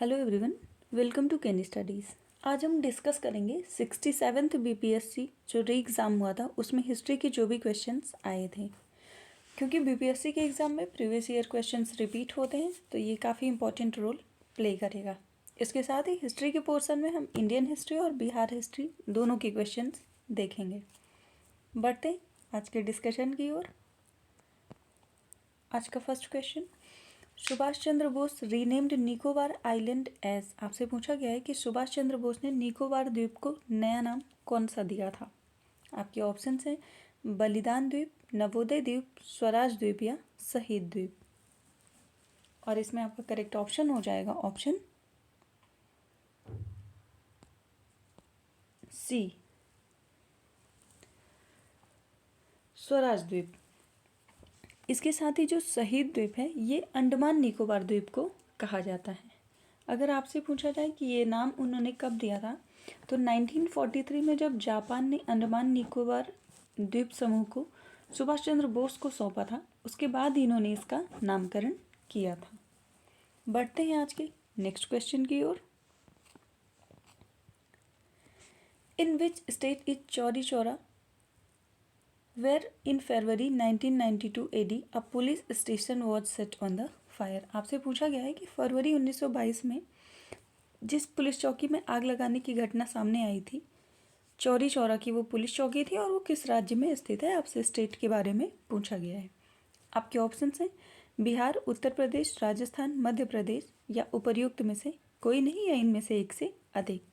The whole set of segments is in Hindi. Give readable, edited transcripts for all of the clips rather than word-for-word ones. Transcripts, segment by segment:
Hello everyone, welcome to Kenny Studies. आज हम डिस्कस करेंगे 67th बीपीएससी जो री एग्ज़ाम हुआ था उसमें हिस्ट्री के जो भी क्वेश्चंस आए थे। क्योंकि बीपीएससी के एग्ज़ाम में प्रीवियस ईयर क्वेश्चंस रिपीट होते हैं तो ये काफ़ी इंपॉर्टेंट रोल प्ले करेगा। इसके साथ ही हिस्ट्री के पोर्शन में हम इंडियन हिस्ट्री और बिहार हिस्ट्री दोनों के क्वेश्चंस देखेंगे। बढ़ते हैं आज के डिस्कशन की ओर। आज का first question, Subhash Chandra Bose renamed Nicobar island as. आपसे पूछा गया है कि सुभाष चंद्र बोस ने निकोबार द्वीप को नया नाम कौन सा दिया था। आपके ऑप्शन हैं बलिदान द्वीप, नवोदय द्वीप, स्वराज द्वीप या शहीद द्वीप। और इसमें आपका करेक्ट ऑप्शन हो जाएगा ऑप्शन सी, स्वराज द्वीप। इसके साथ ही जो शहीद द्वीप है ये अंडमान निकोबार द्वीप को कहा जाता है। अगर आपसे पूछा जाए कि ये नाम उन्होंने कब दिया था तो 1943 में जब जापान ने अंडमान निकोबार द्वीप समूह को सुभाष चंद्र बोस को सौंपा था, उसके बाद इन्होंने इसका नामकरण किया था। बढ़ते हैं आज के नेक्स्ट क्वेश्चन की ओर। In which state is Chauri Chaura where in February 1992 AD a police station was set on the fire. आपसे पूछा गया है कि फरवरी 1922 में जिस पुलिस चौकी में आग लगाने की घटना सामने आई थी, चौरी चौरा की वो पुलिस चौकी थी और वो किस राज्य में स्थित है। आपसे स्टेट के बारे में पूछा गया है। आपके ऑप्शंस हैं बिहार, उत्तर प्रदेश, राजस्थान, मध्य प्रदेश या उपर्युक्त में से कोई नहीं या इनमें से एक से अधिक।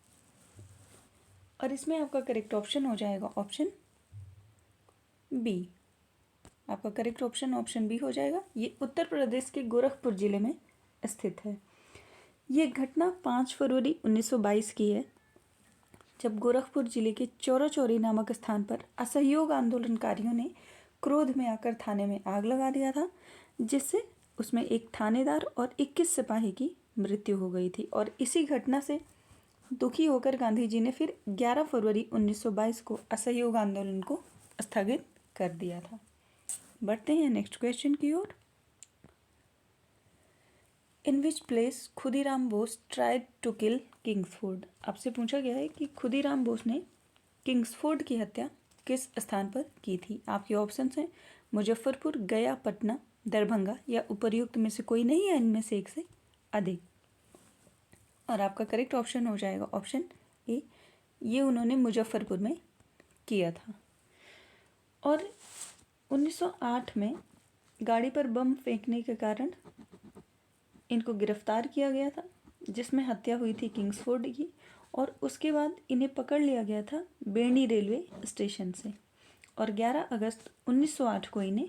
और इसमें आपका करेक्ट ऑप्शन हो जाएगा ऑप्शन बी। आपका करेक्ट ऑप्शन बी हो जाएगा। ये उत्तर प्रदेश के गोरखपुर जिले में स्थित है। ये घटना 5 फरवरी 1922 की है, जब गोरखपुर जिले के चौरा चौरी नामक स्थान पर असहयोग आंदोलनकारियों ने क्रोध में आकर थाने में आग लगा दिया था, जिससे उसमें एक थानेदार और 21 सिपाही की मृत्यु हो गई थी। और इसी घटना से दुखी होकर गांधी जी ने फिर 11 फरवरी 1922 को असहयोग आंदोलन को स्थगित कर दिया था। बढ़ते हैं नेक्स्ट क्वेश्चन की ओर। In which place Khudiram Bose tried to kill Kingsford. आपसे पूछा गया है कि खुदीराम बोस ने किंग्सफोर्ड की हत्या किस स्थान पर की थी। आपके ऑप्शंस हैं मुजफ्फरपुर, गया, पटना, दरभंगा या उपर्युक्त में से कोई नहीं या इनमें से एक से अधिक। और आपका करेक्ट ऑप्शन हो जाएगा ऑप्शन ए, ये उन्होंने मुजफ्फरपुर में किया था। और 1908 में गाड़ी पर बम फेंकने के कारण इनको गिरफ्तार किया गया था, जिसमें हत्या हुई थी किंग्सफोर्ड की। और उसके बाद इन्हें पकड़ लिया गया था बेनी रेलवे स्टेशन से और 11 अगस्त 1908 को इन्हें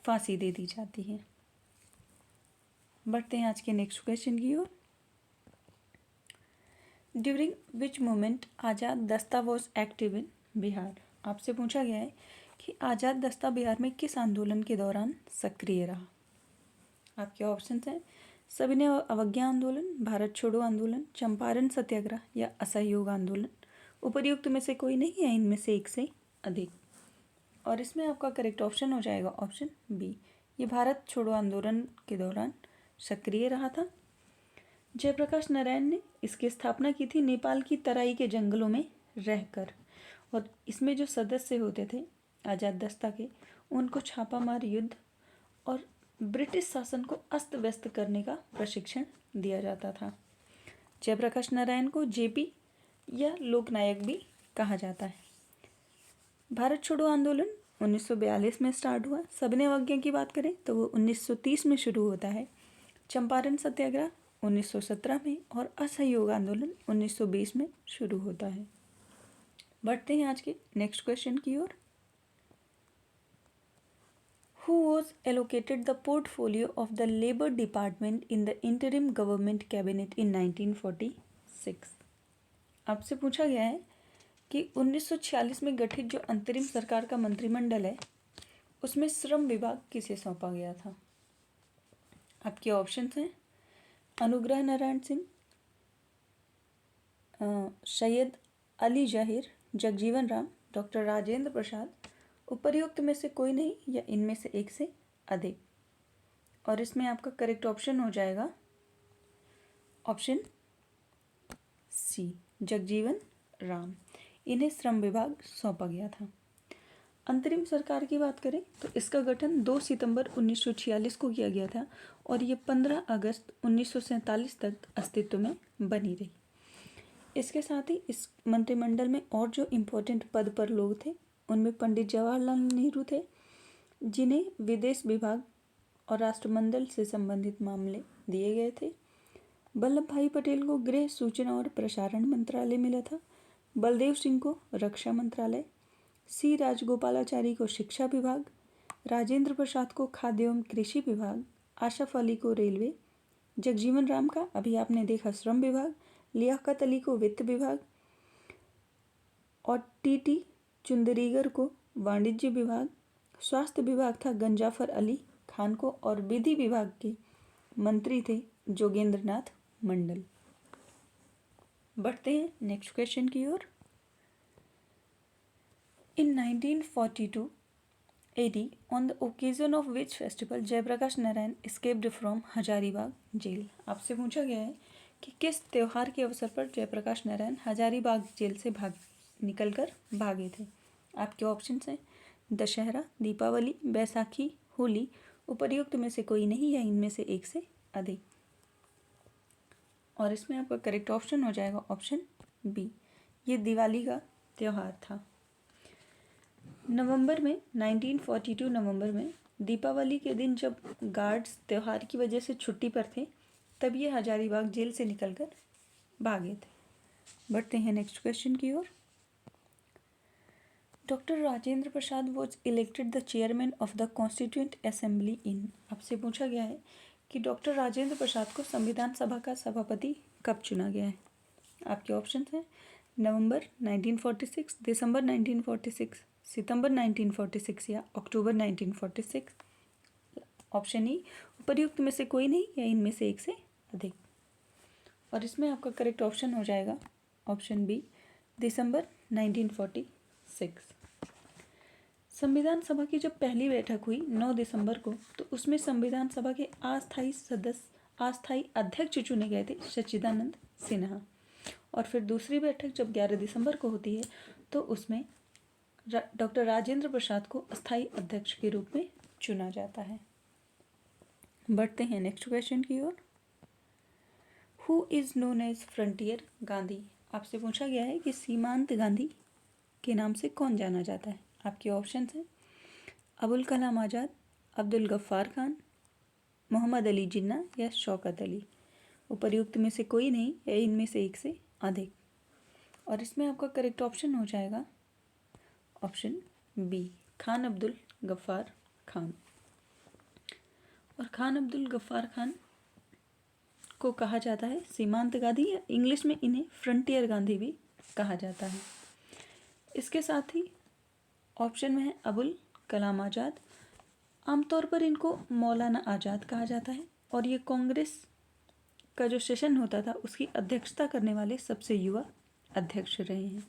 फांसी दे दी जाती है। बढ़ते हैं आज के नेक्स्ट क्वेश्चन की ओर। ड्यूरिंग विच मूवमेंट आज़ाद दस्ता वॉज एक्टिव इन बिहार। आपसे पूछा गया है कि आज़ाद दस्ता बिहार में किस आंदोलन के दौरान सक्रिय रहा। आपके ऑप्शंस हैं सविनय अवज्ञा आंदोलन, भारत छोड़ो आंदोलन, चंपारण सत्याग्रह या असहयोग आंदोलन। उपर्युक्त में से कोई नहीं है इनमें से एक से अधिक। और इसमें आपका करेक्ट ऑप्शन हो जाएगा ऑप्शन बी, ये भारत छोड़ो आंदोलन के दौरान सक्रिय रहा था। जयप्रकाश नारायण ने इसकी स्थापना की थी नेपाल की तराई के जंगलों में रहकर। और इसमें जो सदस्य होते थे आज़ाद दस्ता के, उनको छापामार युद्ध और ब्रिटिश शासन को अस्त व्यस्त करने का प्रशिक्षण दिया जाता था। जयप्रकाश नारायण को जेपी या लोकनायक भी कहा जाता है। भारत छोड़ो आंदोलन 1942 में स्टार्ट हुआ। सविनय अवज्ञा की बात करें तो वो 1930 में शुरू होता है। चंपारण सत्याग्रह 1917 में और असहयोग आंदोलन 1920 में शुरू होता है। बढ़ते हैं आज के नेक्स्ट क्वेश्चन की ओर। Who was allocated the portfolio of the Labour Department in the interim government cabinet in 1946? आपसे पूछा गया है कि 1946 में गठित जो अंतरिम सरकार का मंत्रिमंडल है उसमें श्रम विभाग किसे सौंपा गया था। आपके ऑप्शंस हैं अनुग्रह नारायण सिंह, सैयद अली जाहिर, जगजीवन राम, डॉक्टर राजेंद्र प्रसाद। उपर्युक्त में से कोई नहीं या इनमें से एक से अधिक। और इसमें आपका करेक्ट ऑप्शन हो जाएगा ऑप्शन सी जगजीवन राम, इन्हें श्रम विभाग सौंपा गया था। अंतरिम सरकार की बात करें तो इसका गठन 2 सितंबर 1946 को किया गया था और ये 15 अगस्त 1947 तक अस्तित्व में बनी रही। इसके साथ ही इस मंत्रिमंडल में और जो इम्पोर्टेंट पद पर लोग थे उनमें पंडित जवाहरलाल नेहरू थे, जिन्हें विदेश विभाग और राष्ट्रमंडल से संबंधित मामले दिए गए थे। वल्लभ भाई पटेल को गृह, सूचना और प्रसारण मंत्रालय मिला था। बलदेव सिंह को रक्षा मंत्रालय, सी राजगोपालाचारी को शिक्षा विभाग, राजेंद्र प्रसाद को खाद्य एवं कृषि विभाग, आशफ अली को रेलवे, जगजीवन राम का अभी आपने देखा श्रम विभाग, लियाकत अली को वित्त विभाग और टी चुंदरीगर को वाणिज्य विभाग। स्वास्थ्य विभाग था गंजाफर अली खान को और विधि विभाग के मंत्री थे जोगेंद्र नाथ मंडल। बढ़ते हैं नेक्स्ट क्वेश्चन की ओर। In 1942 AD, on the occasion of which festival Jayaprakash Narayan escaped from Hazaribagh jail. आपसे पूछा गया है कि किस त्यौहार के अवसर पर जयप्रकाश नारायण हजारीबाग जेल से निकलकर भागे थे। आपके ऑप्शंस हैं दशहरा, दीपावली, बैसाखी, होली। उपर्युक्त में से कोई नहीं या इनमें से एक से अधिक। और इसमें आपका करेक्ट ऑप्शन हो जाएगा ऑप्शन बी, ये दिवाली का त्यौहार था। नवंबर में 1942 नवंबर में दीपावली के दिन जब गार्ड्स त्यौहार की वजह से छुट्टी पर थे तब ये हजारीबाग जेल से निकलकर भागे थे। बढ़ते हैं नेक्स्ट क्वेश्चन की ओर। Doctor Rajendra Prasad was elected the chairman of the constituent assembly in. आपसे पूछा गया है कि डॉक्टर राजेंद्र प्रसाद को संविधान सभा का सभापति कब चुना गया है। आपके ऑप्शन हैं नवंबर 1946, दिसंबर 1946, सितंबर 1946 या अक्टूबर 1946। ऑप्शन ई उपर्युक्त में से कोई नहीं या इनमें से एक से अधिक। और इसमें आपका करेक्ट ऑप्शन हो जाएगा ऑप्शन बी, दिसंबर 1946। संविधान सभा की जब पहली बैठक हुई 9 दिसंबर को तो उसमें संविधान सभा के अस्थायी अध्यक्ष चुने गए थे सच्चिदानंद सिन्हा। और फिर दूसरी बैठक जब 11 दिसंबर को होती है तो उसमें डॉक्टर राजेंद्र प्रसाद को अस्थायी अध्यक्ष के रूप में चुना जाता है। बढ़ते हैं नेक्स्ट क्वेश्चन की ओर। Who is known as frontier Gandhi. आपसे पूछा गया है कि सीमांत गांधी के नाम से कौन जाना जाता है। आपके ऑप्शन हैं अबुल कलाम आज़ाद, अब्दुल गफ्फार खान, मोहम्मद अली जिन्ना या शौकत अली। उपर्युक्त में से कोई नहीं या इनमें से एक से अधिक। और इसमें आपका करेक्ट ऑप्शन हो जाएगा ऑप्शन बी, खान अब्दुल गफ्फार खान। और खान अब्दुल गफ्फार खान को कहा जाता है सीमांत गांधी या इंग्लिश में इन्हें फ्रंटियर गांधी भी कहा जाता है। इसके साथ ही ऑप्शन में है अबुल कलाम आज़ाद। आमतौर पर इनको मौलाना आज़ाद कहा जाता है और ये कांग्रेस का जो सेशन होता था उसकी अध्यक्षता करने वाले सबसे युवा अध्यक्ष रहे हैं।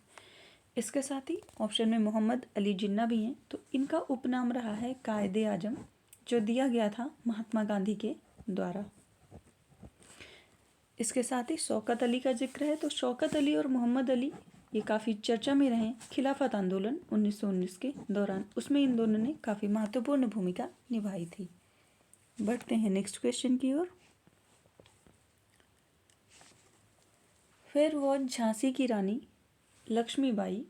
इसके साथ ही ऑप्शन में मोहम्मद अली जिन्ना भी हैं, तो इनका उपनाम रहा है कायदे आजम, जो दिया गया था महात्मा गांधी के द्वारा। इसके साथ ही शौकत अली का जिक्र है, तो शौकत अली और मोहम्मद अली ये काफ़ी चर्चा में रहे खिलाफत आंदोलन 1919 के दौरान, उसमें इन दोनों ने काफ़ी महत्वपूर्ण भूमिका निभाई थी। बढ़ते हैं नेक्स्ट क्वेश्चन की ओर। फिर वो झांसी की रानी लक्ष्मीबाई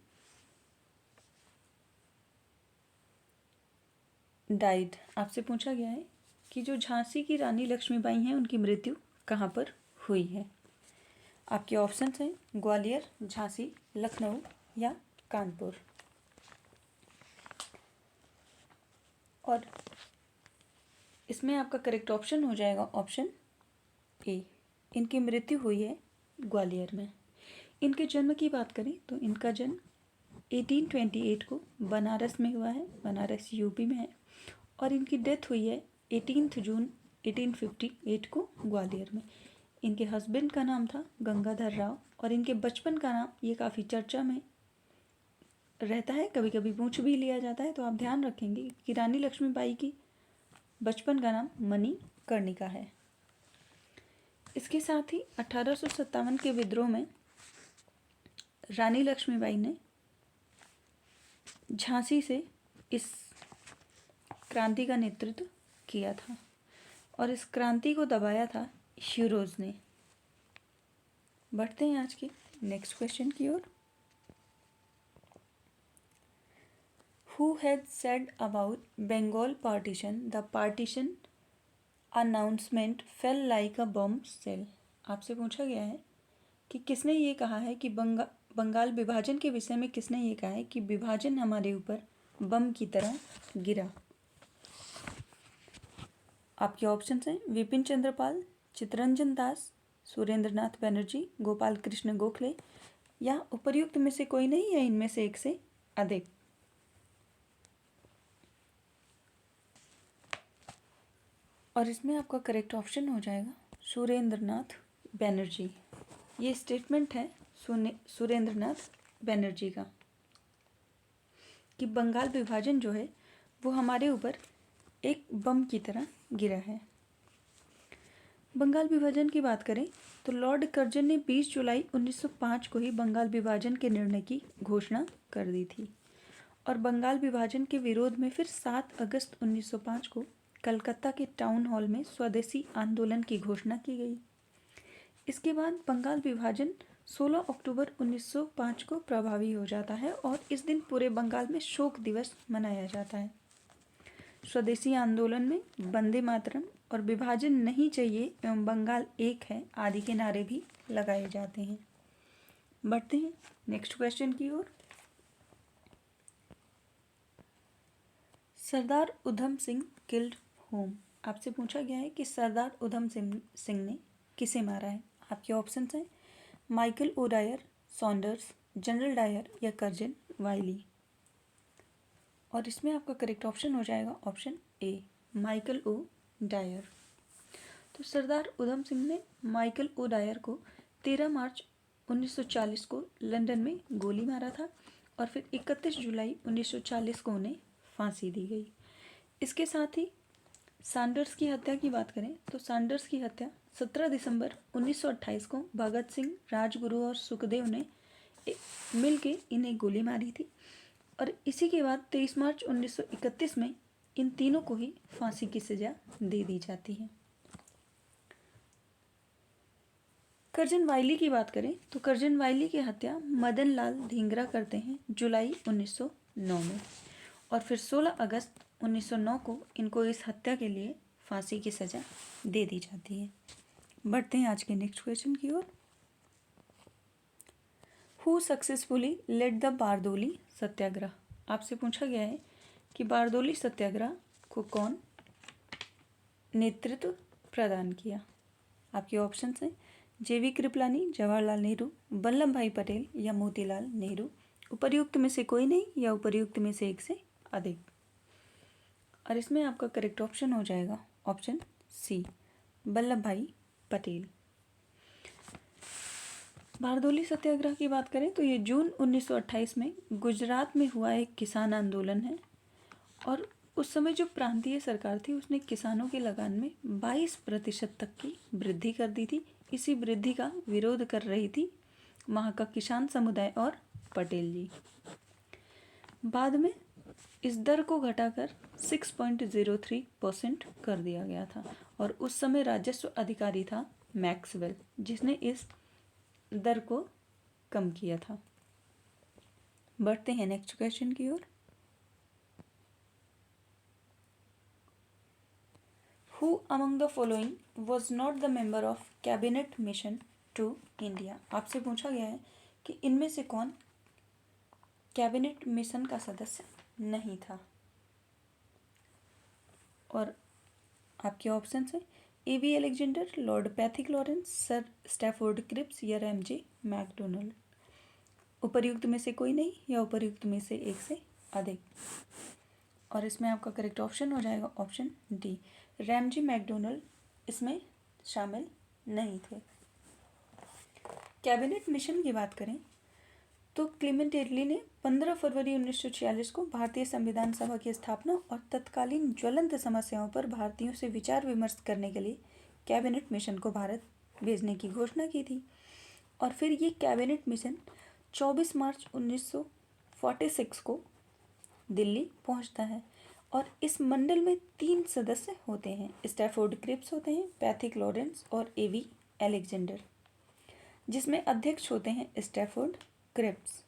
डाइड। आपसे पूछा गया है कि जो झांसी की रानी लक्ष्मीबाई हैं उनकी मृत्यु कहाँ पर हुई है। आपके ऑप्शंस हैं ग्वालियर, झांसी, लखनऊ या कानपुर। और इसमें आपका करेक्ट ऑप्शन हो जाएगा ऑप्शन ए, इनकी मृत्यु हुई है ग्वालियर में। इनके जन्म की बात करें तो इनका जन्म 1828 को बनारस में हुआ है, बनारस यूपी में है। और इनकी डेथ हुई है 18 जून 1858 को ग्वालियर में। इनके हस्बैंड का नाम था गंगाधर राव और इनके बचपन का नाम ये काफ़ी चर्चा में रहता है, कभी कभी पूछ भी लिया जाता है, तो आप ध्यान रखेंगे कि रानी लक्ष्मीबाई की बचपन का नाम मणिकर्णिका है। इसके साथ ही 1857 के विद्रोह में रानी लक्ष्मीबाई ने झांसी से इस क्रांति का नेतृत्व किया था और इस क्रांति को दबाया था हीरोज ने। बढ़ते हैं आज के नेक्स्ट क्वेश्चन की ओर। Who had said about Bengal partition? The partition announcement fell like a bomb shell. आपसे पूछा गया है कि किसने ये कहा है कि बंगाल विभाजन के विषय में किसने ये कहा है कि विभाजन हमारे ऊपर बम की तरह गिरा। आपके ऑप्शंस हैं विपिन चंद्र पाल, चित्तरंजन दास, सुरेंद्रनाथ बनर्जी, गोपाल कृष्ण गोखले या उपर्युक्त में से कोई नहीं या इनमें से एक से अधिक। और इसमें आपका करेक्ट ऑप्शन हो जाएगा सुरेंद्रनाथ बनर्जी। ये स्टेटमेंट है सुरेंद्रनाथ बनर्जी का कि बंगाल विभाजन जो है वो हमारे ऊपर एक बम की तरह गिरा है। बंगाल विभाजन की बात करें तो लॉर्ड कर्जन ने 20 जुलाई 1905 को ही बंगाल विभाजन के निर्णय की घोषणा कर दी थी और बंगाल विभाजन के विरोध में फिर 7 अगस्त 1905 को कलकत्ता के टाउन हॉल में स्वदेशी आंदोलन की घोषणा की गई। इसके बाद बंगाल विभाजन 16 अक्टूबर 1905 को प्रभावी हो जाता है और इस दिन पूरे बंगाल में शोक दिवस मनाया जाता है। स्वदेशी आंदोलन में वंदे मातरम और विभाजन नहीं चाहिए एवं बंगाल एक है आदि के नारे भी लगाए जाते हैं। बढ़ते हैं नेक्स्ट क्वेश्चन की ओर। Sardar Udham Singh killed home. आपसे पूछा गया है कि सरदार उधम सिंह ने किसे मारा है। आपके ऑप्शंस हैं Michael O'Dwyer, Saunders, general Dyer या कर्जन वाइली। और इसमें आपका करेक्ट ऑप्शन हो जाएगा option A Michael O'Dwyer. तो सरदार उधम सिंह ने माइकल ओ डायर को 13 मार्च 1940 को लंदन में गोली मारा था और फिर 31 जुलाई 1940 को उन्हें फांसी दी गई। इसके साथ ही सैंडर्स की हत्या की बात करें तो सैंडर्स की हत्या 17 दिसंबर 1928 को भगत सिंह, राजगुरु और सुखदेव ने मिलके इन्हें गोली मारी थी और इसी के बाद 23 मार्च 1931 में इन तीनों को ही फांसी की सजा दे दी जाती है। कर्जन वाइली की बात करें तो कर्जन वाइली की हत्या मदन लाल धींगरा करते हैं जुलाई 1909 में और फिर 16 अगस्त 1909 को इनको इस हत्या के लिए फांसी की सजा दे दी जाती है। बढ़ते हैं आज के नेक्स्ट क्वेश्चन की ओर। Who successfully led the Bardoli satyagraha. आपसे पूछा गया है कि बारदोली सत्याग्रह को कौन नेतृत्व प्रदान किया। आपके ऑप्शंस हैं जेवी कृपलानी, जवाहरलाल नेहरू, वल्लभ भाई पटेल या मोतीलाल नेहरू। उपर्युक्त में से कोई नहीं या उपर्युक्त में से एक से अधिक। और इसमें आपका करेक्ट ऑप्शन हो जाएगा ऑप्शन सी वल्लभ भाई पटेल। बारदोली सत्याग्रह की बात करें तो ये जून 1928 में गुजरात में हुआ एक किसान आंदोलन है और उस समय जो प्रांतीय सरकार थी उसने किसानों के लगान में 22% तक की वृद्धि कर दी थी। इसी वृद्धि का विरोध कर रही थी वहाँ का किसान समुदाय और पटेल जी। बाद में इस दर को घटाकर 6.03% कर दिया गया था और उस समय राजस्व अधिकारी था मैक्सवेल जिसने इस दर को कम किया था। बढ़ते हैं नेक्स्ट क्वेश्चन की ओर। Who among the following was not the member of cabinet mission to India? आपसे पूछा गया है कि इनमें से कौन कैबिनेट मिशन का सदस्य नहीं था और आपके ऑप्शंस हैं A B. Alexander, lord Pethick Lawrence, sir Stafford Cripps या रैमजे मैकडोनल्ड। उपर्युक्त में से कोई नहीं या उपर्युक्त में से एक से अधिक। और इसमें आपका करेक्ट ऑप्शन हो जाएगा ऑप्शन डी रैमजे मैकडोनल्ड इसमें शामिल नहीं थे। कैबिनेट मिशन की बात करें तो क्लेमेंट एटली ने 15 फरवरी 1946 को भारतीय संविधान सभा की स्थापना और तत्कालीन ज्वलंत समस्याओं पर भारतीयों से विचार विमर्श करने के लिए कैबिनेट मिशन को भारत भेजने की घोषणा की थी। और फिर ये कैबिनेट मिशन 24 मार्च 1946 को दिल्ली पहुंचता है। और इस मंडल में 3 सदस्य होते हैं, स्टैफोर्ड क्रिप्स होते हैं, पैथिक लॉरेंस और एवी अलेक्जेंडर, जिसमें अध्यक्ष होते हैं स्टैफोर्ड क्रिप्स।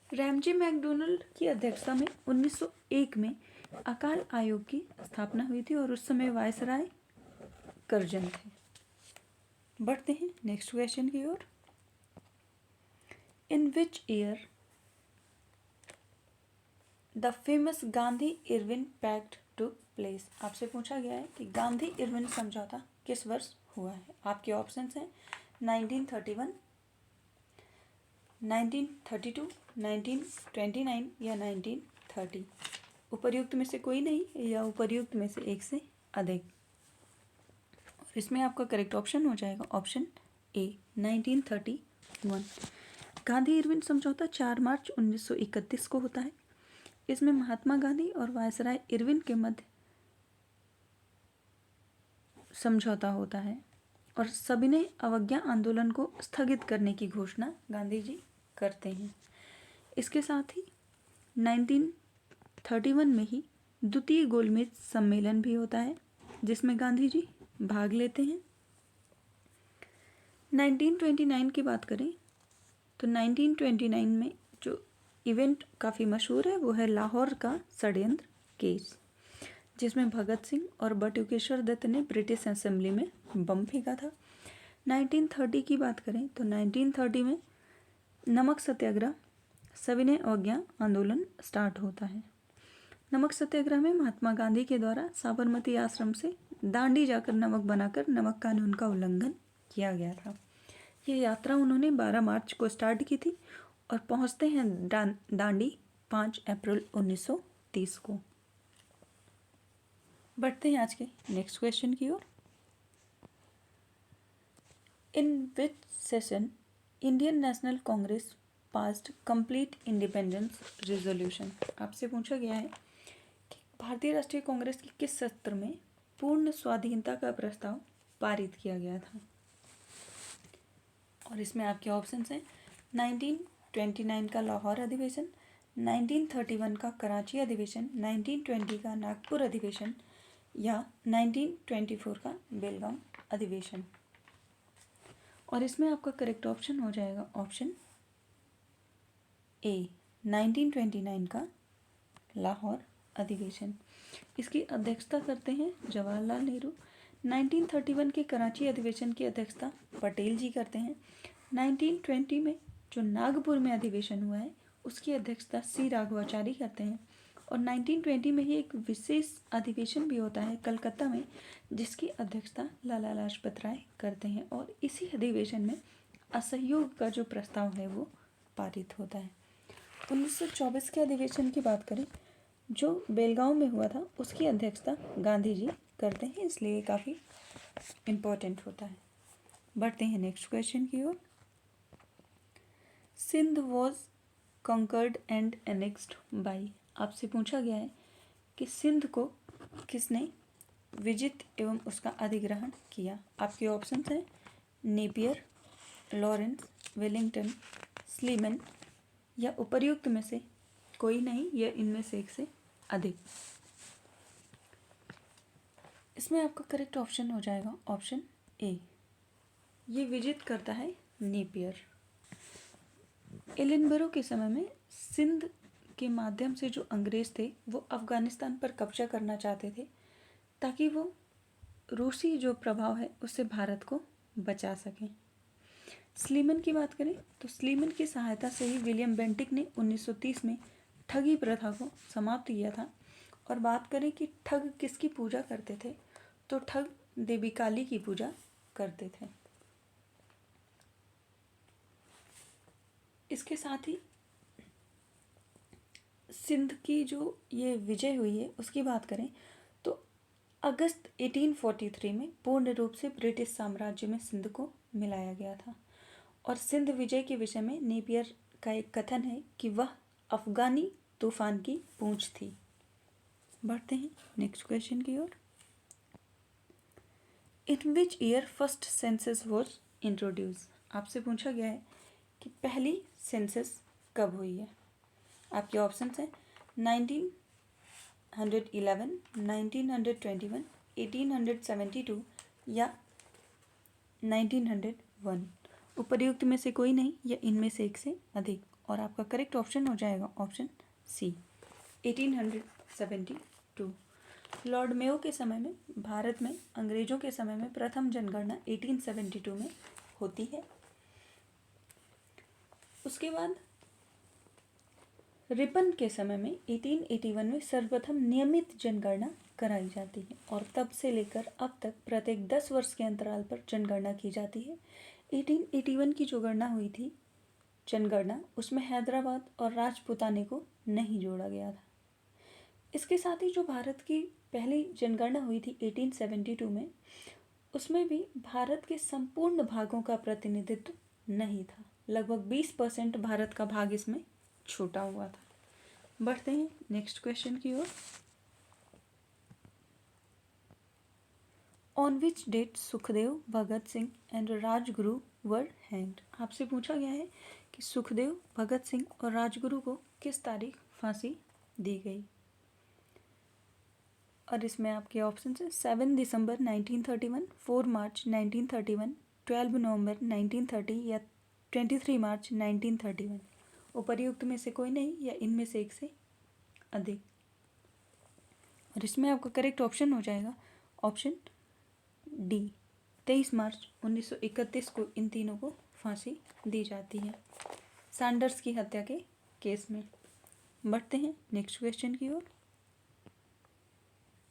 रैमजे मैकडोनल्ड की अध्यक्षता में 1901 में अकाल आयोग की स्थापना हुई थी और उस समय वायसराय कर्जन थे। बढ़ते हैं नेक्स्ट क्वेश्चन की ओर। In which year the famous Gandhi Irwin pact took place. आपसे पूछा गया है कि गांधी इरविन समझौता किस वर्ष हुआ है। आपके ऑप्शंस हैं 1931, 1932, 1929 या 1930। उपर्युक्त में से कोई नहीं या उपर्युक्त में से एक से अधिक। और इसमें आपका करेक्ट ऑप्शन हो जाएगा ऑप्शन ए 1931। गांधी इरविन समझौता 4 मार्च 1931 को होता है। इसमें महात्मा गांधी और वायसराय इरविन के मध्य समझौता होता है और सविनय अवज्ञा आंदोलन को स्थगित करने की घोषणा गांधी जी करते हैं। इसके साथ ही 1931 में ही द्वितीय गोलमेज सम्मेलन भी होता है, जिसमें गांधी जी भाग लेते हैं। 1929 की बात करें तो 1929 में जो इवेंट काफ़ी मशहूर है वो है लाहौर का षड्यंत्र केस, जिसमें भगत सिंह और बटुकेश्वर दत्त ने ब्रिटिश असेंबली में बम फेंका था। 1930 की बात करें तो 1930 में नमक सत्याग्रह सविनय अवज्ञा आंदोलन स्टार्ट होता है। नमक सत्याग्रह में महात्मा गांधी के द्वारा साबरमती आश्रम से दांडी जाकर नमक बनाकर नमक कानून का उल्लंघन किया गया था। यह यात्रा उन्होंने 12 मार्च को स्टार्ट की थी और पहुंचते हैं दांडी 5 अप्रैल 1930 को। बढ़ते हैं आज के नेक्स्ट क्वेश्चन की ओर। In which session Indian National Congress passed complete independence resolution. आपसे पूछा गया है कि भारतीय राष्ट्रीय कांग्रेस के किस सत्र में पूर्ण स्वाधीनता का प्रस्ताव पारित किया गया था। और इसमें आपके ऑप्शंस हैं 1929 का लाहौर अधिवेशन, 1931 का कराची अधिवेशन, 1920 का नागपुर अधिवेशन या 1924 का बेलगाम अधिवेशन। और इसमें आपका करेक्ट ऑप्शन हो जाएगा ऑप्शन ए 1929 का लाहौर अधिवेशन। इसकी अध्यक्षता करते हैं जवाहरलाल नेहरू। 1931 के कराची अधिवेशन की अध्यक्षता पटेल जी करते हैं। 1920 में जो नागपुर में अधिवेशन हुआ है उसकी अध्यक्षता सी राघवाचारी करते हैं। और 1920 में ही एक विशेष अधिवेशन भी होता है कलकत्ता में, जिसकी अध्यक्षता लाला लाजपत राय करते हैं। और इसी अधिवेशन में असहयोग का जो प्रस्ताव है वो पारित होता है। 1924 के अधिवेशन की बात करें जो बेलगांव में हुआ था, उसकी अध्यक्षता गांधी जी करते हैं, इसलिए काफ़ी इम्पोर्टेंट होता है। बढ़ते हैं नेक्स्ट क्वेश्चन की ओर। Sindh was conquered and annexed by. आपसे पूछा गया है कि सिंध को किसने विजित एवं उसका अधिग्रहण किया। आपके ऑप्शन हैं नेपियर, लॉरेंस, वेलिंगटन, स्लीमन या उपर्युक्त में से कोई नहीं या इनमें से एक से अधिक। इसमें आपका करेक्ट ऑप्शन हो जाएगा ऑप्शन ए, ये विजित करता है नेपियर। एलिनबरो के समय में सिंध के माध्यम से जो अंग्रेज थे वो अफ़गानिस्तान पर कब्जा करना चाहते थे ताकि वो रूसी जो प्रभाव है उससे भारत को बचा सकें। स्लीमन की बात करें तो स्लीमन की सहायता से ही विलियम बेंटिक ने 1930 में ठगी प्रथा को समाप्त किया था। और बात करें कि ठग किसकी पूजा करते थे तो ठग देवी काली की पूजा करते थे। इसके साथ ही सिंध की जो ये विजय हुई है उसकी बात करें तो अगस्त 1843 में पूर्ण रूप से ब्रिटिश साम्राज्य में सिंध को मिलाया गया था। और सिंध विजय के विषय में नेपियर का एक कथन है कि वह अफगानी तूफान की पूंछ थी। बढ़ते हैं नेक्स्ट क्वेश्चन की ओर। In which year first census was introduce. आपसे पूछा गया है कि पहली सेंसस कब हुई है। आपके ऑप्शन हैं 1911, 1921, 1872 या 1901। उपर्युक्त में से कोई नहीं या इनमें से एक से अधिक। और आपका करेक्ट ऑप्शन हो जाएगा ऑप्शन सी 1872। लॉर्ड मेयो के समय में भारत में अंग्रेजों के समय में प्रथम जनगणना 1872 में होती है। उसके बाद रिपन के समय में 1881 में सर्वप्रथम नियमित जनगणना कराई जाती है और तब से लेकर अब तक प्रत्येक 10 वर्ष के अंतराल पर जनगणना की जाती है। 1881 की जो गणना हुई थी जनगणना, उसमें हैदराबाद और राजपुताने को नहीं जोड़ा गया था। इसके साथ ही जो भारत की पहली जनगणना हुई थी 1872 में, उसमें भी भारत के संपूर्ण भागों का प्रतिनिधित्व नहीं था। लगभग 20% भारत का भाग इसमें छूटा हुआ था। बढ़ते हैं नेक्स्ट क्वेश्चन की ओर। On which date Sukhdev, Bhagat Singh and Rajguru were hanged. आपसे पूछा गया है कि सुखदेव, भगत सिंह और राजगुरु को किस तारीख फांसी दी गई। और इसमें आपके ऑप्शन है 7 दिसंबर 1931, 4 मार्च 1931, 12 नवंबर 1930 या 23 मार्च 1931। उपर्युक्त में से कोई नहीं या इनमें से एक से अधिक। और इसमें आपका करेक्ट ऑप्शन हो जाएगा ऑप्शन डी 23 मार्च 1931 को इन तीनों को फांसी दी जाती है सैंडर्स की हत्या के केस में। बढ़ते हैं नेक्स्ट क्वेश्चन की ओर।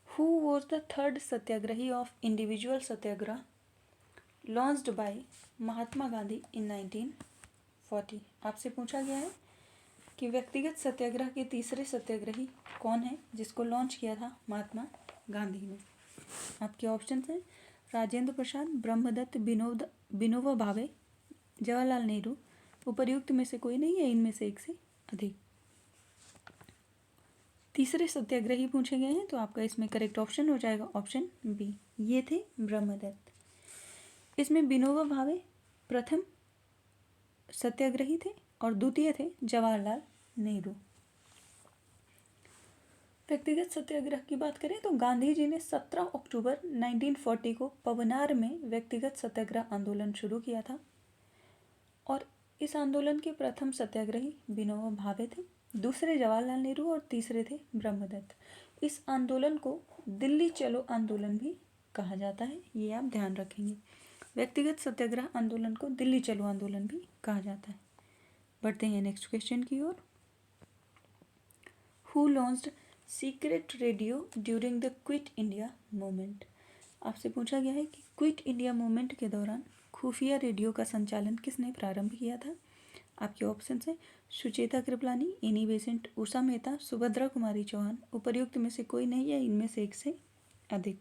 Who was the third satyagrahi of individual satyagraha launched by Mahatma Gandhi in 1940। आपसे पूछा गया है कि व्यक्तिगत सत्याग्रह के तीसरे सत्याग्रही कौन है जिसको लॉन्च किया था महात्मा गांधी ने। आपके ऑप्शन हैं राजेंद्र प्रसाद, ब्रह्मदत्त, विनोबा भावे, जवाहरलाल नेहरू। उपर्युक्त में से कोई नहीं है इनमें से एक से अधिक। तीसरे सत्याग्रही पूछे गए हैं तो आपका इसमें करेक्ट ऑप्शन हो जाएगा ऑप्शन बी, ये थे ब्रह्मदत्त। इसमें विनोबा भावे प्रथम सत्याग्रही थे और द्वितीय थे जवाहरलाल नेहरू। व्यक्तिगत सत्याग्रह की बात करें तो गांधी जी ने 17 अक्टूबर 1940 को पवनार में व्यक्तिगत सत्याग्रह आंदोलन शुरू किया था और इस आंदोलन के प्रथम सत्याग्रही विनोबा भावे थे, दूसरे जवाहरलाल नेहरू और तीसरे थे ब्रह्मदत्त। इस आंदोलन को दिल्ली चलो आंदोलन भी कहा जाता है, ये आप ध्यान रखेंगे। व्यक्तिगत सत्याग्रह आंदोलन को दिल्ली चलो आंदोलन भी कहा जाता है। बढ़ते हैं नेक्स्ट क्वेश्चन की ओर। Who launched secret radio during the quit India movement. आपसे पूछा गया है कि क्विट इंडिया मूवमेंट के दौरान खुफिया रेडियो का संचालन किसने प्रारंभ किया था। आपके ऑप्शन हैं सुचेता कृपलानी, एनी बेसेंट, उषा मेहता, सुभद्रा कुमारी चौहान। उपर्युक्त में से कोई नहीं है इनमें से एक से अधिक।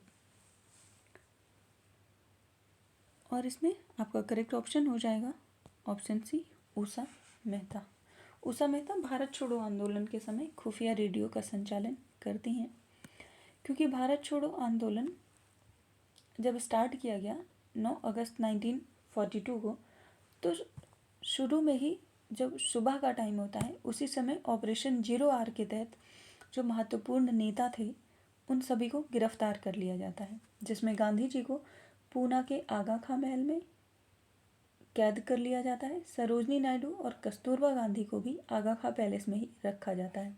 और इसमें आपका करेक्ट ऑप्शन हो जाएगा ऑप्शन सी उषा मेहता। उषा मेहता भारत छोड़ो आंदोलन के समय खुफिया रेडियो का संचालन करती हैं। क्योंकि भारत छोड़ो आंदोलन जब स्टार्ट किया गया 9 अगस्त 1942 को, तो शुरू में ही जब सुबह का टाइम होता है उसी समय ऑपरेशन 0R के तहत जो महत्वपूर्ण नेता थे उन सभी को गिरफ्तार कर लिया जाता है, जिसमें गांधी जी को पूना के आगा खां महल में कैद कर लिया जाता है। सरोजनी नायडू और कस्तूरबा गांधी को भी आगा खां पैलेस में ही रखा जाता है।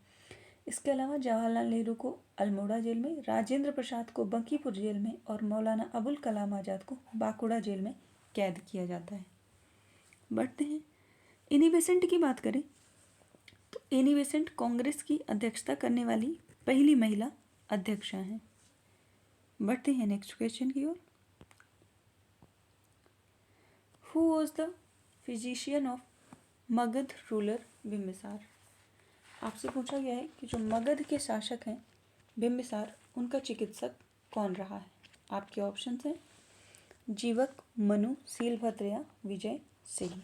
इसके अलावा जवाहरलाल नेहरू को अल्मोड़ा जेल में, राजेंद्र प्रसाद को बंकीपुर जेल में और मौलाना अबुल कलाम आज़ाद को बाकुड़ा जेल में कैद किया जाता है। बढ़ते हैं एनी बेसेंट की बात करें तो एनी बेसेंट कांग्रेस की अध्यक्षता करने वाली पहली महिला अध्यक्षा हैं। बढ़ते हैं नेक्स्ट क्वेश्चन की ओर। Who was the physician of Magadh ruler Bimbisara. आपसे पूछा गया है कि जो मगध के शासक हैं बिम्बिसार, उनका चिकित्सक कौन रहा है। आपके ऑप्शन हैं जीवक, मनु, सीलभद्र या विजय सिंह।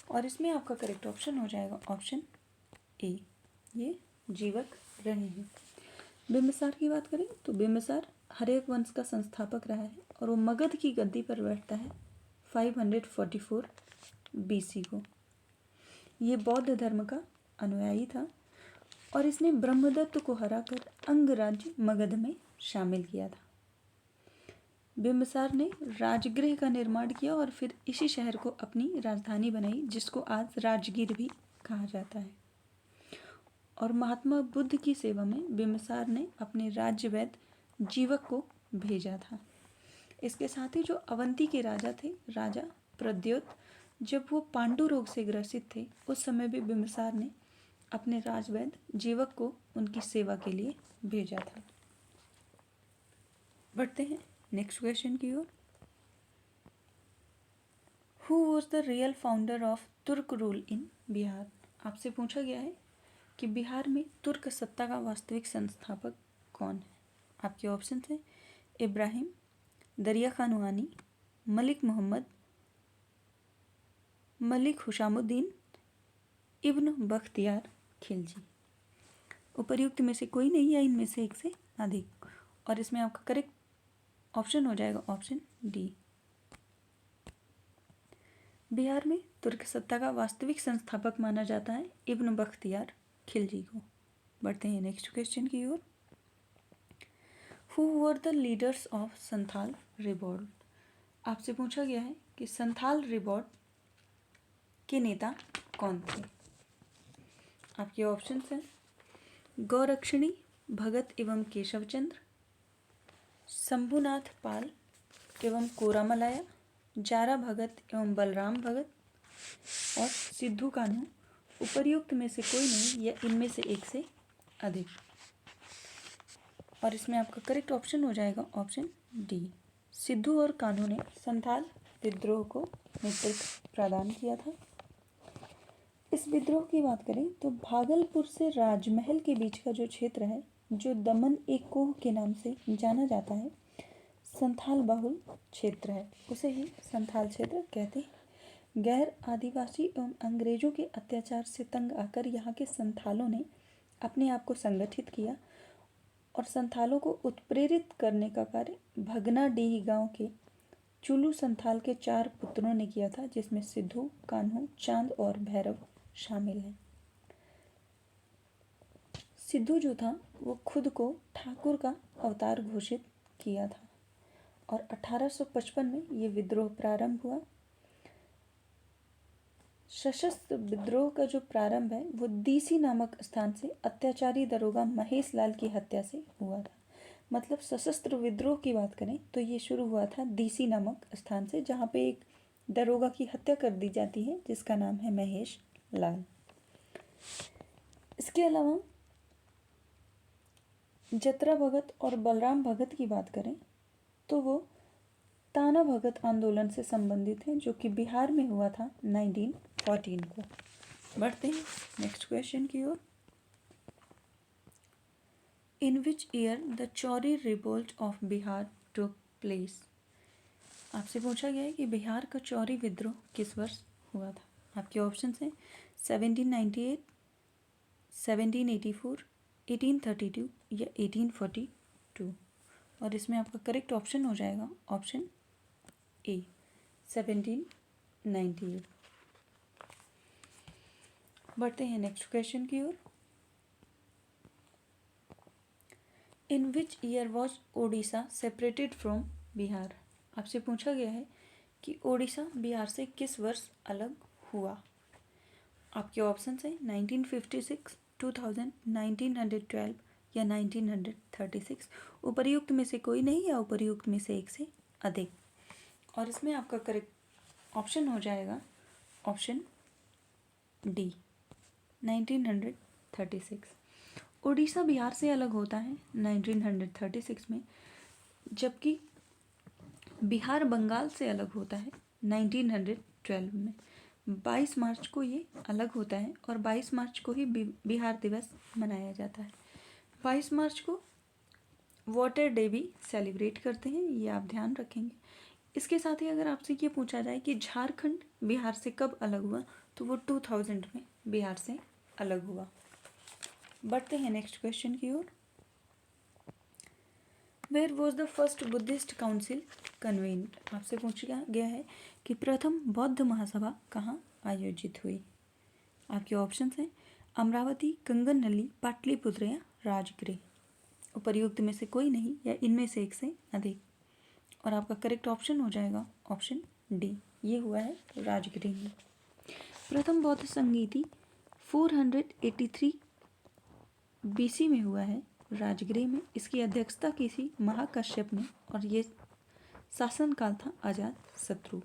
और इसमें आपका करेक्ट ऑप्शन हो जाएगा ऑप्शन ए, ये जीवक रहे हैं। बिम्बिसार की बात करें तो बिम्बिसार हर्यक वंश का संस्थापक रहा है और वो मगध की गद्दी पर बैठता है 544 BC को। ये बौद्ध धर्म का अनुयायी था और इसने ब्रह्मदत्त को हराकर अंगराज्य मगध में शामिल किया था। बिंबिसार ने राजगृह का निर्माण किया और फिर इसी शहर को अपनी राजधानी बनाई, जिसको आज राजगीर भी कहा जाता है। और महात्मा बुद्ध की सेवा में बिंबिसार ने अपने राज्य वैद्य जीवक को भेजा था। इसके साथ ही जो अवंती के राजा थे, राजा प्रद्योत, जब वो पांडु रोग से ग्रसित थे, उस समय भी बिंबिसार ने अपने राजवैद्य जीवक को उनकी सेवा के लिए भेजा था। बढ़ते हैं नेक्स्ट क्वेश्चन की ओर। Who was the real founder of Turk rule in Bihar? आपसे पूछा गया है कि बिहार में तुर्क सत्ता का वास्तविक संस्थापक कौन है? आपके ऑप्शन हैं इब्राहिम, दरिया खान वानी, मलिक मोहम्मद, मलिक हुशामुद्दीन, इब्न बख्तियार खिलजी। उपर्युक्त में से कोई नहीं या इनमें से एक से अधिक, और इसमें आपका करेक्ट ऑप्शन हो जाएगा ऑप्शन डी। बिहार में तुर्क सत्ता का वास्तविक संस्थापक माना जाता है इब्न बख्तियार खिलजी को। बढ़ते हैं नेक्स्ट क्वेश्चन की ओर। Who were the leaders of Santhal revolt? आपसे पूछा गया है कि संथाल रिवॉल्ट के नेता कौन थे? आपके ऑप्शन हैं गौरक्षणी, भगत एवं केशवचंद्र, शंभुनाथ पाल एवं कोरामलाया, जारा भगत एवं बलराम भगत और सिद्धू कान्हू। उपर्युक्त में से कोई नहीं या इनमें से एक से अधिक, और इसमें आपका करेक्ट ऑप्शन हो जाएगा ऑप्शन डी। सिद्धू और कान्हू ने संथाल विद्रोह को नेतृत्व प्रदान किया था। इस विद्रोह की बात करें तो भागलपुर से राजमहल के बीच का जो क्षेत्र है, जो दमन एक कोह के नाम से जाना जाता है, संथाल बहुल क्षेत्र है, उसे ही संथाल क्षेत्र कहते हैं। गैर आदिवासी एवं अंग्रेजों के अत्याचार से तंग आकर यहाँ के संथालों ने अपने आप को संगठित किया और संथालों को उत्प्रेरित करने का कार्य भगनाडीह गांव के चुलू संथाल के 4 पुत्रों ने किया था, जिसमें सिद्धू, कान्हू, चांद और भैरव शामिल हैं। सिद्धू जो था वो खुद को ठाकुर का अवतार घोषित किया था और 1855 में ये विद्रोह प्रारंभ हुआ। सशस्त्र विद्रोह का जो प्रारंभ है वो दीसी नामक स्थान से अत्याचारी दरोगा महेश लाल की हत्या से हुआ था। मतलब सशस्त्र विद्रोह की बात करें तो ये शुरू हुआ था दीसी नामक स्थान से, जहाँ पे एक दरोगा की हत्या कर दी जाती है जिसका नाम है महेश लाल। इसके अलावा जतरा भगत और बलराम भगत की बात करें तो वो ताना भगत आंदोलन से संबंधित हैं, जो कि बिहार में हुआ था 1914 को। बढ़ते हैं नेक्स्ट क्वेश्चन की ओर। In which year the Chauri revolt of Bihar took place? आपसे पूछा गया है कि बिहार का चौरी विद्रोह किस वर्ष हुआ था? आपके ऑप्शन हैं 1798, 1784, 1832 या 1842, और इसमें आपका करेक्ट ऑप्शन हो जाएगा ऑप्शन ए 1798। बढ़ते हैं नेक्स्ट क्वेश्चन की ओर। In which year was Odisha separated from Bihar? आपसे पूछा गया है कि ओडिशा बिहार से किस वर्ष अलग हुआ? आपके ऑप्शन हैं 1956, 2000, 1912 या 1936। उपर्युक्त में से कोई नहीं या उपर्युक्त में से एक से अधिक, और इसमें आपका करेक्ट ऑप्शन हो जाएगा ऑप्शन डी 1936। उड़ीसा बिहार से अलग होता है 1936 में, जबकि बिहार बंगाल से अलग होता है 1912 में। 22 मार्च को ये अलग होता है और 22 मार्च को ही बिहार दिवस मनाया जाता है। 22 मार्च को वाटर डे भी सेलिब्रेट करते हैं, ये आप ध्यान रखेंगे। इसके साथ ही अगर आपसे ये पूछा जाए कि झारखंड बिहार से कब अलग हुआ, तो वो 2000 में बिहार से अलग हुआ। बढ़ते हैं नेक्स्ट क्वेश्चन की ओर। Where was the first Buddhist council convened? आपसे पूछा गया है कि प्रथम बौद्ध महासभा कहाँ आयोजित हुई? आपके ऑप्शंस हैं अमरावती, कंगनहल्ली, पाटलिपुत्र या राजगृह। उपर्युक्त में से कोई नहीं या इनमें से एक से अधिक। और आपका करेक्ट ऑप्शन हो जाएगा ऑप्शन डी, ये हुआ है राजगृह में। प्रथम बौद्ध संगीति 483 BC में हुआ है राजगृह में। इसकी अध्यक्षता की थी महाकश्यप ने और ये शासनकाल था अजात शत्रु।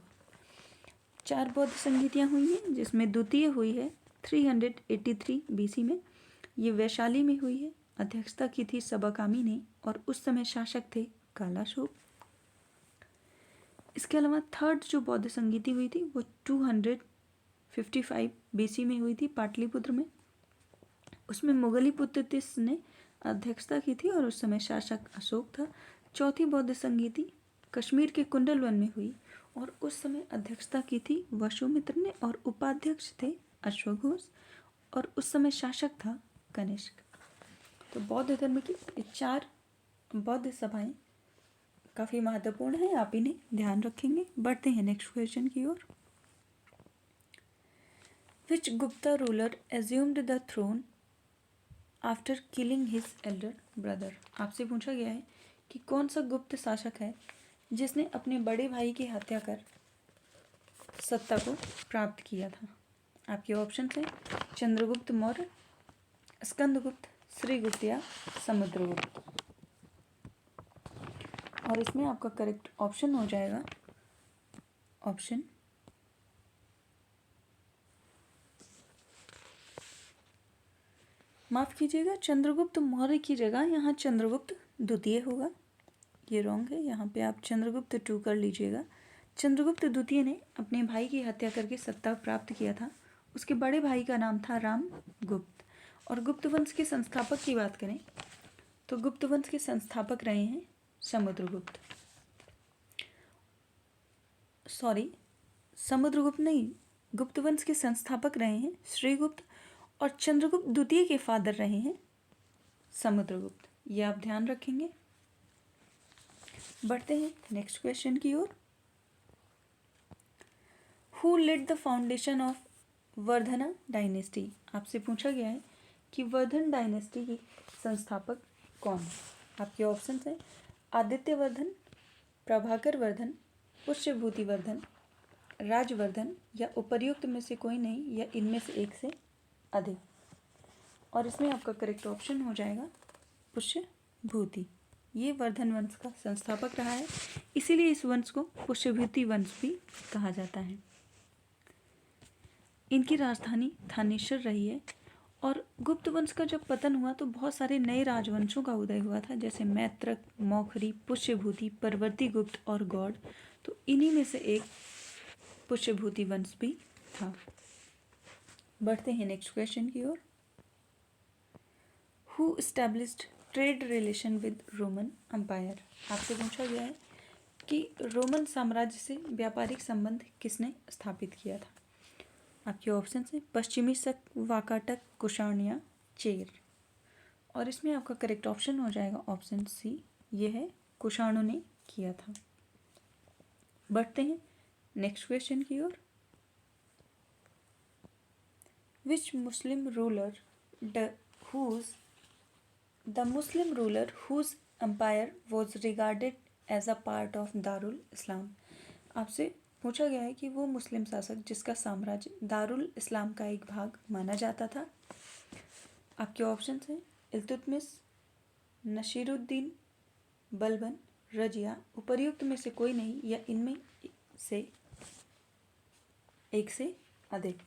4 बौद्ध संगीतियाँ हुई हैं जिसमें द्वितीय हुई है 383 BC में, ये वैशाली में हुई है। अध्यक्षता की थी सबकामी ने और उस समय शासक थे कालाशोक। इसके अलावा थर्ड जो बौद्ध संगीति हुई थी वो 255 BC में हुई थी पाटलिपुत्र में। उसमें मुगलीपुत्र तिस ने अध्यक्षता की थी और उस समय शासक अशोक था। चौथी बौद्ध संगीति कश्मीर के कुंडलवन में हुई और उस समय अध्यक्षता की थी वसुमित्र ने और उपाध्यक्ष थे अश्वघोष और उस समय शासक था कनिष्क। तो बौद्ध धर्म की 4 बौद्ध सभाएं काफ़ी महत्वपूर्ण है, आप इन्हें ध्यान रखेंगे। बढ़ते हैं नेक्स्ट क्वेश्चन की ओर। Which Gupta ruler assumed the throne after killing his elder brother? आपसे पूछा गया है कि कौन सा गुप्त शासक है जिसने अपने बड़े भाई की हत्या कर सत्ता को प्राप्त किया था? आपके ऑप्शन हैं चंद्रगुप्त मौर्य, स्कंदगुप्त, श्रीगुप्त या समुद्रगुप्त। और इसमें आपका करेक्ट ऑप्शन हो जाएगा ऑप्शन माफ़ कीजिएगा, चंद्रगुप्त मौर्य की जगह यहाँ चंद्रगुप्त द्वितीय होगा, ये रॉन्ग है। यहाँ पे आप चंद्रगुप्त 2 कर लीजिएगा। चंद्रगुप्त द्वितीय ने अपने भाई की हत्या करके सत्ता प्राप्त किया था। उसके बड़े भाई का नाम था रामगुप्त। और गुप्त वंश के संस्थापक की बात करें तो गुप्त वंश के संस्थापक रहे हैं समुद्रगुप्त, समुद्रगुप्त नहीं, गुप्त वंश के संस्थापक रहे हैं श्रीगुप्त और चंद्रगुप्त द्वितीय के फादर रहे हैं समुद्रगुप्त। ये आप ध्यान रखेंगे। बढ़ते हैं नेक्स्ट क्वेश्चन की ओर। Who led the foundation of Vardhana dynasty? आपसे पूछा गया है कि वर्धन डायनेस्टी की संस्थापक कौन है? आपके ऑप्शन हैं आदित्य वर्धन, प्रभाकर वर्धन, पुष्यभूति वर्धन, राजवर्धन या उपर्युक्त में से कोई नहीं या इनमें से एक से अधिक। और इसमें आपका करेक्ट ऑप्शन हो जाएगा पुष्यभूति। ये वर्धन वंश का संस्थापक रहा है, इसीलिए इस वंश को पुष्यभूति वंश भी कहा जाता है। इनकी राजधानी थानेश्वर रही है। और गुप्त वंश का जब पतन हुआ तो बहुत सारे नए राजवंशों का उदय हुआ था, जैसे मैत्रक, मौखरी, पुष्यभूति, परवर्ती गुप्त और गौड़। तो इन्हीं में से एक पुष्यभूति वंश भी था। बढ़ते हैं नेक्स्ट क्वेश्चन की ओर। Who established trade relation with Roman empire? आपसे पूछा गया है कि रोमन साम्राज्य से व्यापारिक संबंध किसने स्थापित किया था? आपके ऑप्शन हैं पश्चिमी शक, वाकाटक, कुषाण या चेर। और इसमें आपका करेक्ट ऑप्शन हो जाएगा ऑप्शन सी, ये है कुषाणों ने किया था। बढ़ते हैं नेक्स्ट क्वेश्चन की ओर। Which Muslim ruler the Muslim ruler whose empire was regarded as a part of दारुल इस्लाम? आपसे पूछा गया है कि वो मुस्लिम शासक जिसका साम्राज्य दारुल इस्लाम का एक भाग माना जाता था। आपके ऑप्शंस हैं इल्तुतमिश, नसीरुद्दीन, बलबन, रजिया। उपर्युक्त में से कोई नहीं या इनमें से एक से अधिक।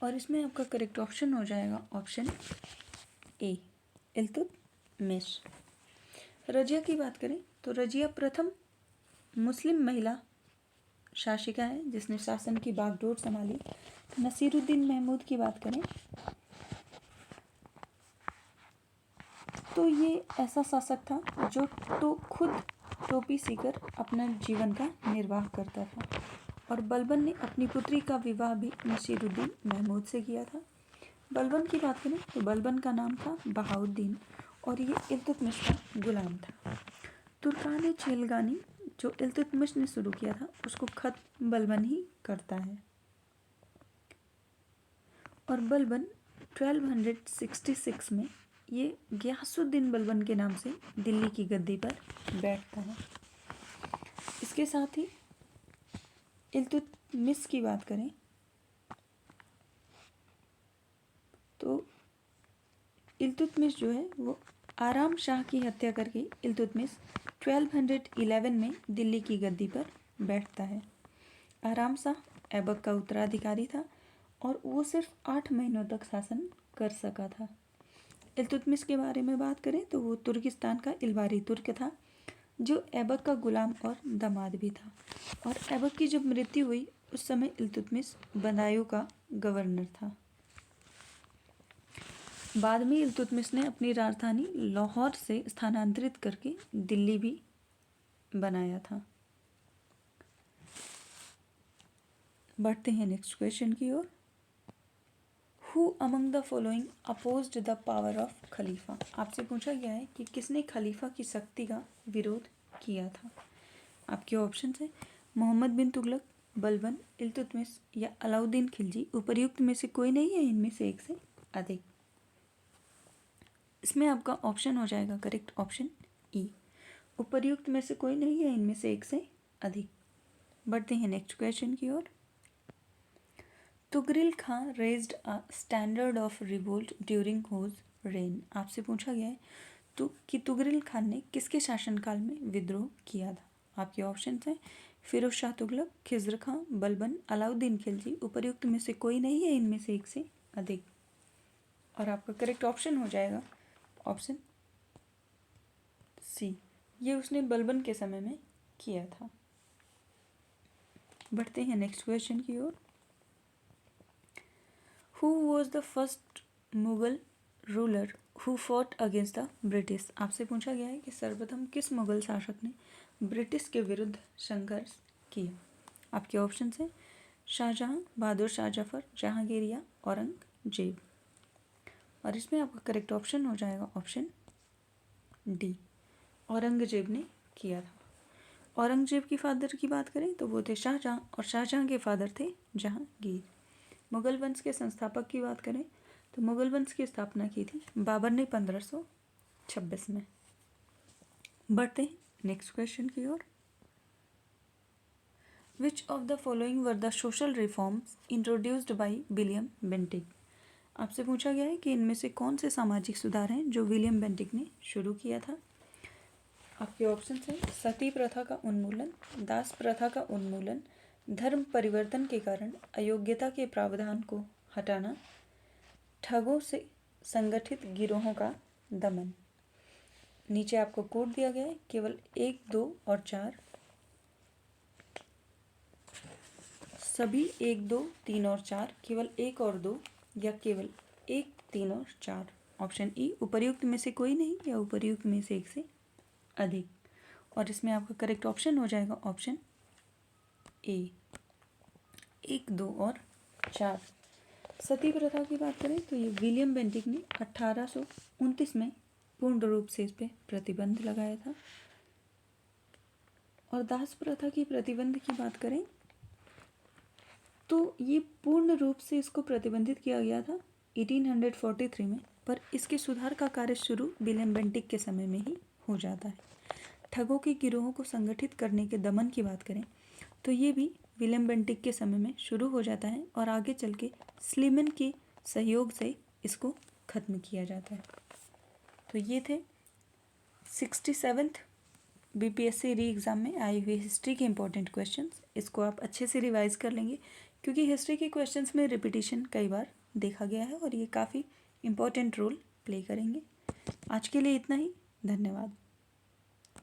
और इसमें आपका करेक्ट ऑप्शन हो जाएगा ऑप्शन ए, इल्तुतमिश। रजिया की बात करें तो रजिया प्रथम मुस्लिम महिला शासिका है जिसने शासन की बागडोर संभाली। नसीरुद्दीन महमूद की बात करें तो ये ऐसा शासक था जो खुद टोपी सीकर अपना जीवन का निर्वाह करता था। और बलबन ने अपनी पुत्री का विवाह भी नसीरुद्दीन महमूद से किया था। बलबन की बात करें तो बलबन का नाम था बहाउद्दीन और ये इल्तुतमिश का गुलाम था। तुर्कान चेलगानी जो इल्तुतमिश ने शुरू किया था उसको खत्म बलबन ही करता है, और बलबन 1266 में ये गियासुद्दीन बलबन के नाम से दिल्ली की गद्दी पर बैठता है। इसके साथ ही इल्तुतमिश की बात करें तो इल्तुतमिश जो है वो आराम शाह की हत्या करके इल्तुतमिश 1211 में दिल्ली की गद्दी पर बैठता है। आराम शाह ऐबक का उत्तराधिकारी था और वो सिर्फ 8 महीनों तक शासन कर सका था। इल्तुतमिश के बारे में बात करें तो वो तुर्किस्तान का इलवारी तुर्क था जो ऐबक का गुलाम और दामाद भी था, और ऐबक की जब मृत्यु हुई उस समय इल्तुतमिश बदायूं का गवर्नर था। बाद में इल्तुतमिश ने अपनी राजधानी लाहौर से स्थानांतरित करके दिल्ली भी बनाया था। बढ़ते हैं नेक्स्ट क्वेश्चन की ओर। Who among the following opposed the power of खलीफा। आपसे पूछा गया है कि किसने खलीफा की शक्ति का विरोध किया था। आपके ऑप्शन है मोहम्मद बिन तुगलक, बलबन, इल्तुतमिश या अलाउद्दीन खिलजी। उपर्युक्त में से कोई नहीं है इनमें से एक से अधिक। इसमें आपका ऑप्शन हो जाएगा करेक्ट ऑप्शन ई, उपर्युक्त में से कोई नहीं है इनमें से एक से अधिक। बढ़ते हैं नेक्स्ट क्वेश्चन की ओर। Tughril Khan raised a standard of revolt during whose reign. आपसे पूछा गया है कि तुगरिल खान ने किसके शासनकाल में विद्रोह किया था। आपके ऑप्शन हैं फिरोज शाह तुगलक, खिज़र खां, बलबन, अलाउद्दीन खिलजी। उपर्युक्त में से कोई नहीं है इनमें से एक से अधिक, और आपका करेक्ट ऑप्शन हो जाएगा ऑप्शन सी, ये उसने बलबन के समय में किया था। बढ़ते हैं नेक्स्ट क्वेश्चन की ओर। Who was the first Mughal ruler who fought against the British. आपसे पूछा गया है कि सर्वप्रथम किस मुगल शासक ने ब्रिटिश के विरुद्ध संघर्ष किया। आपके ऑप्शन हैं शाहजहां, बहादुर शाह जफर, जहांगीर या औरंगजेब, और इसमें आपका करेक्ट ऑप्शन हो जाएगा ऑप्शन डी, औरंगजेब ने किया था। औरंगजेब की फादर की बात करें तो वो थे शाहजहां, और शाहजहां के फादर थे जहांगीर। मुगल वंश के संस्थापक की बात करें तो मुगल वंश की स्थापना की थी बाबर ने 1526 में। बढ़ते हैं नेक्स्ट क्वेश्चन की ओर। Which of the following were the social reforms introduced by William Bentinck. आपसे पूछा गया है कि इनमें से कौन से सामाजिक सुधार हैं जो विलियम बेंटिक ने शुरू किया था। आपके ऑप्शन हैं सती प्रथा का उन्मूलन, दास प्रथा का उन्मूलन, धर्म परिवर्तन के कारण अयोग्यता के प्रावधान को हटाना, ठगों से संगठित गिरोहों का दमन। नीचे आपको कोड दिया गया है, केवल 1, 2 और 4, सभी 1, 2, 3 और 4, केवल 1 और 2 या केवल 1, 3 और 4। ऑप्शन ई, उपर्युक्त में से कोई नहीं या उपर्युक्त में से एक से अधिक, और इसमें आपका करेक्ट ऑप्शन हो जाएगा ऑप्शन ए, 1, 2 और 4। सती प्रथा की बात करें तो ये विलियम बेंटिक ने 1829 में पूर्ण रूप से इस पर प्रतिबंध लगाया था। और दास प्रथा की प्रतिबंध की बात करें तो ये पूर्ण रूप से इसको प्रतिबंधित किया गया था 1843 में, पर इसके सुधार का कार्य शुरू विलियम बेंटिक के समय में ही हो जाता है। ठगों के गिरोहों को संगठित करने के दमन की बात करें तो ये भी विलियम बेंटिक के समय में शुरू हो जाता है और आगे चल के स्लीमन के सहयोग से इसको खत्म किया जाता है। तो ये थे 67th बीपीएससी री एग्ज़ाम में आई हुई हिस्ट्री के इंपॉर्टेंट क्वेश्चंस। इसको आप अच्छे से रिवाइज कर लेंगे क्योंकि हिस्ट्री के क्वेश्चंस में रिपीटिशन कई बार देखा गया है और ये काफ़ी इंपॉर्टेंट रोल प्ले करेंगे। आज के लिए इतना ही, धन्यवाद।